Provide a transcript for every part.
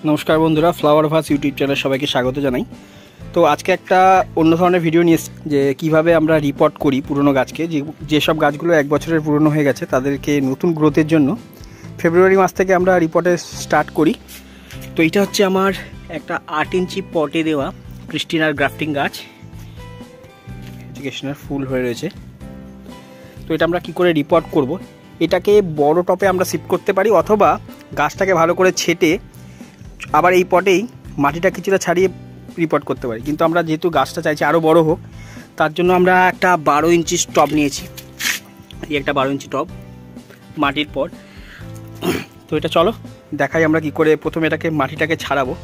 নমস্কার বন্ধুরা, flower vase YouTube চ্যানেলে সবাইকে স্বাগত জানাই। তো আজকে একটা অন্য ধরনের ভিডিও নিয়ে যে কিভাবে আমরা রিপোর্ট করি পুরনো গাছকে, যেসব গাছগুলো 1 বছরের পুরনো হয়ে গেছে তাদেরকে নতুন গ্রোথের জন্য ফেব্রুয়ারি মাস থেকে আমরা রিপোর্টে স্টার্ট করি। তো এটা হচ্ছে আমার একটা 8 ইঞ্চি পটে দেওয়া ক্রিস্টিনার গ্রাফটিং গাছ, ক্রিস্টিনার ফুল হয়ে রয়েছে। তো এটা আমরা কি করে রিপোর্ট করব, এটাকে বড় টপে আমরা শিফট করতে পারি অথবা গাছটাকে ভালো করে ছেটে আবার এই পটেই মাটিটা কিছুটা ছাড়িয়ে রিপোর্ট করতে পারি। কিন্তু আমরা যেহেতু গাছটা চাইছি আরও বড় হোক, তার জন্য আমরা একটা 12 ইঞ্চি টব নিয়েছি। এই একটা 12 ইঞ্চি টব মাটির পট। তো এটা চলো দেখাই আমরা কি করে প্রথমে এটাকে মাটিটাকে ছাড়াবো।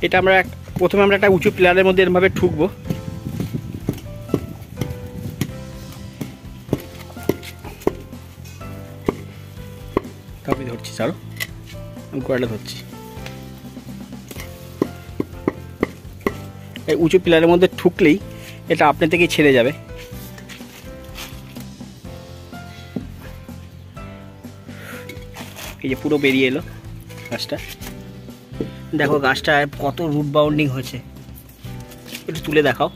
এটা আমরা প্রথমে আমরা একটা উঁচু পিলারের মধ্যে এরমভাবে ঠুকবো। আমি ধরছি, চলো আমি গোড়াটা ধরছি। এই উঁচু পিলারের মধ্যে ঠুকলেই এটা আপনি থেকেই ছেড়ে যাবে। এই যে পুরো বেরিয়ে এলো গাছটা। দেখো গাছটা কত রুট বাউন্ডিং হয়েছে, একটু তুলে দেখাও।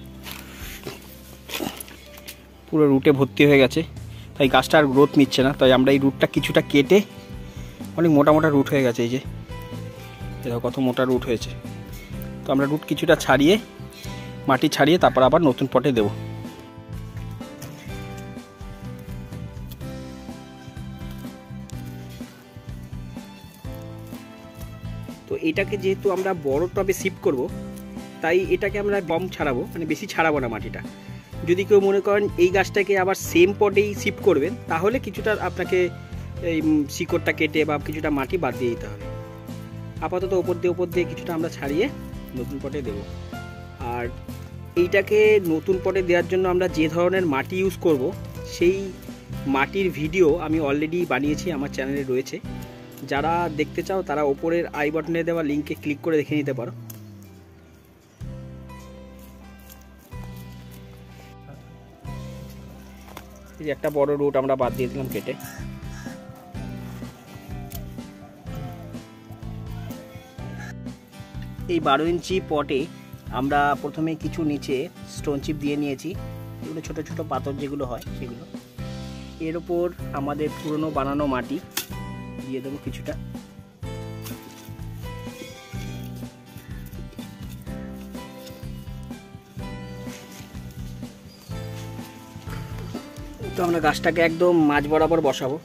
পুরো রুটে ভর্তি হয়ে গেছে, তাই গাছটা আর গ্রোথ নিচ্ছে না। তাই আমরা এই রুটটা কিছুটা কেটে, অনেক মোটা মোটা রুট হয়ে গেছে, এই যে দেখো কত মোটা রুট হয়েছে। তো আমরা রুট কিছুটা ছাড়িয়ে, মাটি ছাড়িয়ে তারপর আবার নতুন পটে দেব। তো এটাকে যেহেতু আমরা বড় টবে শিফট করব, তাই এটাকে আমরা বম ছাড়াবো, মানে বেশি ছাড়াবো না মাটিটা। যদি কেউ মনে করেন এই গাছটাকে আবার সেম পটেই শিফট করবেন, তাহলে কিছুটা আপনাকে এই শিকড়টা কেটে বা কিছুটা মাটি বাদ দিয়ে দিতে হবে। আপাতত ওপর দিয়ে কিছুটা আমরা ছাড়িয়ে নতুন পটে দেব। আর এইটাকে নতুন পটে দেওয়ার জন্য আমরা যে ধরনের মাটি ইউজ করব, সেই মাটির ভিডিও আমি অলরেডি বানিয়েছি, আমার চ্যানেলে রয়েছে। যারা দেখতে চাও তারা ওপরের আই বাটনে দেওয়া লিঙ্কে ক্লিক করে দেখে নিতে পারো। এই যে একটা বড় রুট আমরা বাদ দিয়ে দিলাম কেটে। এই 12 ইঞ্চি পটে আমরা প্রথমে কিছু নিচে স্টোন চিপ দিয়ে নিয়েছি, এগুলো ছোট ছোট পাথর যেগুলো হয় সেগুলো। এর ওপর আমাদের পুরনো বানানো মাটি দিয়ে দেবো কিছুটা। তো আমরা গাছটাকে একদম মাঝ বরাবর বসাবো।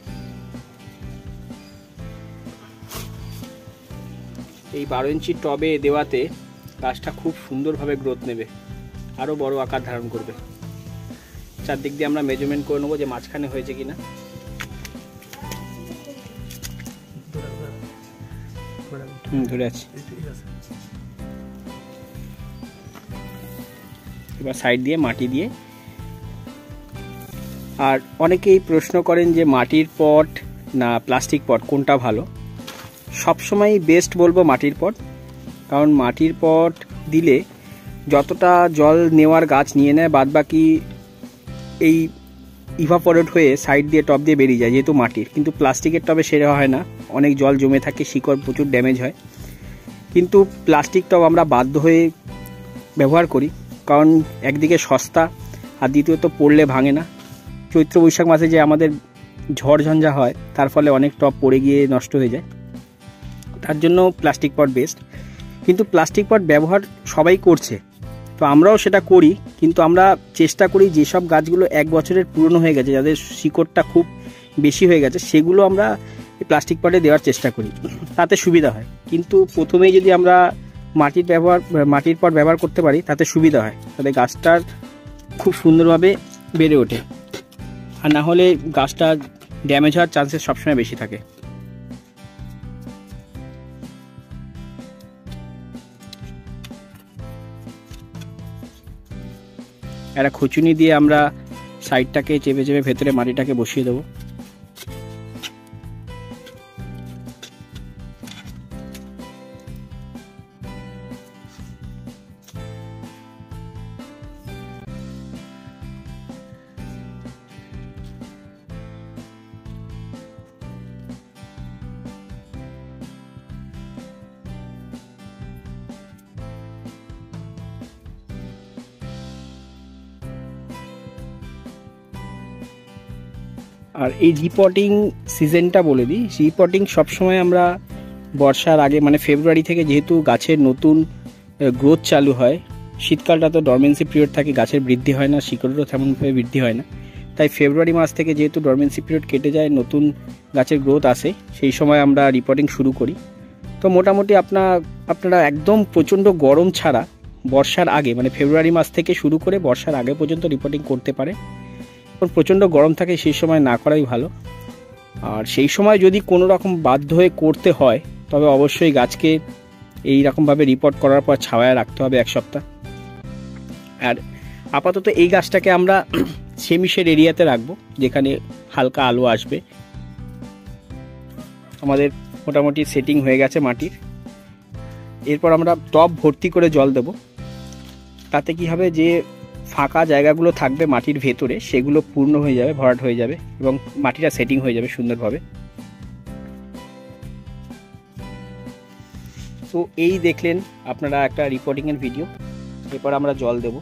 এই 12 ইঞ্চি টবে দেওয়াতে গাছটা খুব সুন্দরভাবে গ্রোথ নেবে, আরও বড় আকার ধারণ করবে। চারদিক দিয়ে আমরা মেজারমেন্ট করে নেবো যে মাঝখানে হয়েছে কিনা। ধরে আছি। এবার সাইড দিয়ে মাটি দিয়ে। আর অনেকেই প্রশ্ন করেন যে মাটির পট না প্লাস্টিক পট কোনটা ভালো। সবসময় বেস্ট বলবো মাটির পট, কারণ মাটির পট দিলে যতটা জল নেওয়ার গাছ নিয়ে নেয়, বাদ বাকি এই ইভাপোরেট হয়ে সাইড দিয়ে টব দিয়ে বেরিয়ে যায় যেহেতু মাটির। কিন্তু প্লাস্টিকের টবে সেটা হয় না, অনেক জল জমে থাকে, শিকড় প্রচুর ড্যামেজ হয়। কিন্তু প্লাস্টিক টব আমরা বাধ্য হয়ে ব্যবহার করি, কারণ একদিকে সস্তা আর দ্বিতীয়ত পড়লে ভাঙে না। চৈত্র বৈশাখ মাসে যে আমাদের ঝড় ঝঞ্ঝা হয়, তার ফলে অনেক টব পড়ে গিয়ে নষ্ট হয়ে যায়। তার জন্য প্লাস্টিক পট বেস্ট। কিন্তু প্লাস্টিক পট ব্যবহার সবাই করছে, তো আমরাও সেটা করি। কিন্তু আমরা চেষ্টা করি যেসব গাছগুলো 1 বছরের পুরনো হয়ে গেছে, যাদের শিকড়টা খুব বেশি হয়ে গেছে, সেগুলো আমরা প্লাস্টিক পটে দেওয়ার চেষ্টা করি, তাতে সুবিধা হয়। কিন্তু প্রথমেই যদি আমরা মাটির পট ব্যবহার করতে পারি, তাতে সুবিধা হয়, তাতে গাছটার খুব সুন্দরভাবে বেড়ে ওঠে। আর না হলে গাছটা ড্যামেজ হওয়ার চান্সেস সবসময় বেশি থাকে। একটা খুচুনি দিয়ে আমরা সাইডটাকে চেপে চেপে ভেতরে মাটিটাকে বসিয়ে দেবো। আর এই রিপোর্টিং সিজনটা বলে দিই, রিপোর্টিং সবসময় আমরা বর্ষার আগে মানে ফেব্রুয়ারি থেকে, যেহেতু গাছের নতুন গ্রোথ চালু হয়, শীতকালটা তো ডরমেন্সি পিরিয়ড থাকে, গাছের বৃদ্ধি হয় না, শিকড়েরও তেমনভাবে বৃদ্ধি হয় না, তাই ফেব্রুয়ারি মাস থেকে যেহেতু ডরমেন্সি পিরিয়ড কেটে যায়, নতুন গাছের গ্রোথ আসে, সেই সময় আমরা রিপোর্টিং শুরু করি। তো মোটামুটি আপনারা একদম প্রচণ্ড গরম ছাড়া বর্ষার আগে মানে ফেব্রুয়ারি মাস থেকে শুরু করে বর্ষার আগে পর্যন্ত রিপোর্টিং করতে পারে। কারণ প্রচণ্ড গরম থাকে, সেই সময় না করাই ভালো। আর সেই সময় যদি কোনো রকম বাধ্য হয়ে করতে হয়, তবে অবশ্যই গাছকে এই রকমভাবে রিপোর্ট করার পর ছাওয়ায় রাখতে হবে 1 সপ্তাহ। আর আপাতত এই গাছটাকে আমরা সেমিশেড এরিয়াতে রাখবো, যেখানে হালকা আলো আসবে। আমাদের মোটামুটি সেটিং হয়ে গেছে মাটির। এরপর আমরা টব ভর্তি করে জল দেব। তাতে কি হবে, যে ফাঁকা জায়গাগুলো থাকবে মাটির ভেতরে, সেগুলো পূর্ণ হয়ে যাবে, ভরাট হয়ে যাবে এবং মাটিটা সেটিং হয়ে যাবে সুন্দরভাবে। তো এই দেখলেন আপনারা একটা রিপোর্টিংয়ের ভিডিও। এরপর আমরা জল দেব।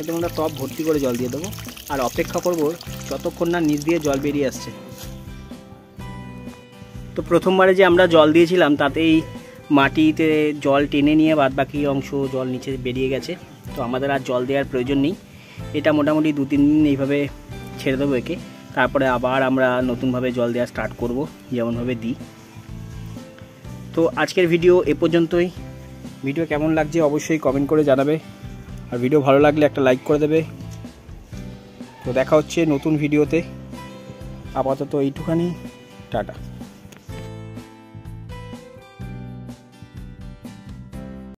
একদম আমরা টব ভর্তি করে জল দিয়ে দেবো আর অপেক্ষা করব যতক্ষণ না নিচ দিয়ে জল বেরিয়ে আসছে। তো প্রথমবারে যে আমরা জল দিয়েছিলাম তাতেই মাটিতে জল টেনে নিয়ে বাদবাকি অংশ জল নিচে বেরিয়ে গেছে। তো আমাদের আর জল দেওয়ার প্রয়োজন নেই। এটা মোটামুটি 2-3 দিন এইভাবে ছেড়ে দেবো একে, তারপরে আবার আমরা নতুনভাবে জল দেওয়া স্টার্ট করব যেমনভাবে দিই। তো আজকের ভিডিও এ পর্যন্তই। ভিডিও কেমন লাগছে অবশ্যই কমেন্ট করে জানাবে, আর ভিডিও ভালো লাগলে একটা লাইক করে দেবে। তো দেখা হচ্ছে নতুন ভিডিওতে। আপাতত এইটুখানি, টাটা।